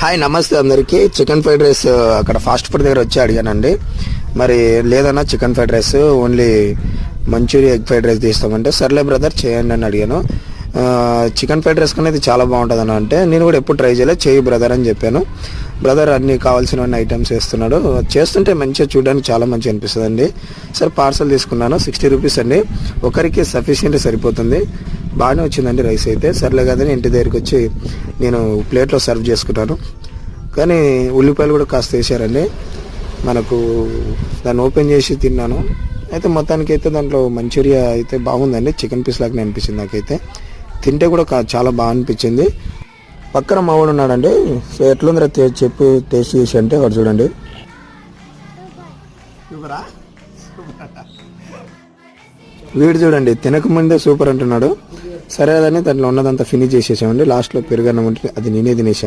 Hi నమస్తే అందరికీ. Chicken fried rice అక్కడ ఫాస్ట్ ఫుడ్ దగ్గర వచ్చి అడిగానండి. మరి లేదన్నా chicken fried rice only manchurian egg fried rice తీస్తామంటే సర్లే బ్రదర్ చేయండి అని అడిగాను. చికెన్ ఫ్రైడ్ రైస్ అనేది చాలా బాగుంటుంది అని అంటే నేను కూడా ఎప్పుడు ట్రై చేయలేదు, చేయి బ్రదర్ అని చెప్పాను. బ్రదర్ అన్ని కావాల్సిన ఐటమ్స్ వేస్తున్నాడు. చేస్తుంటే మంచిగా చూడడానికి చాలా మంచిగా అనిపిస్తుంది అండి. సరే పార్సల్ తీసుకున్నాను, 60 రూపీస్ అండి. ఒకరికి సఫిషియెంట్ సరిపోతుంది. బాగానే వచ్చిందండి రైస్ అయితే. సర్లే కదని ఇంటి దగ్గరికి వచ్చి నేను ప్లేట్లో సర్వ్ చేసుకున్నాను. కానీ ఉల్లిపాయలు కూడా కాస్త వేసారండి. మనకు దాన్ని ఓపెన్ చేసి తిన్నాను. అయితే మొత్తానికి అయితే దాంట్లో మంచూరియా అయితే బాగుందండి. చికెన్ పీస్ లాగానే అనిపించింది నాకైతే. తింటే కూడా చాలా బాగా అనిపించింది. పక్కన మావాడు ఉన్నాడండి. సో ఎట్లుందిరా చెప్పి టేస్ట్ చేసి అంటే వాడు చూడండి, వీడు చూడండి తినకముందే సూపర్ అంటున్నాడు. సరే అదని దాంట్లో ఉన్నదంతా ఫినిష్ చేసేసామండి. లాస్ట్లో పెరుగన్నం ఉంటే అది నేనే తినేసాను.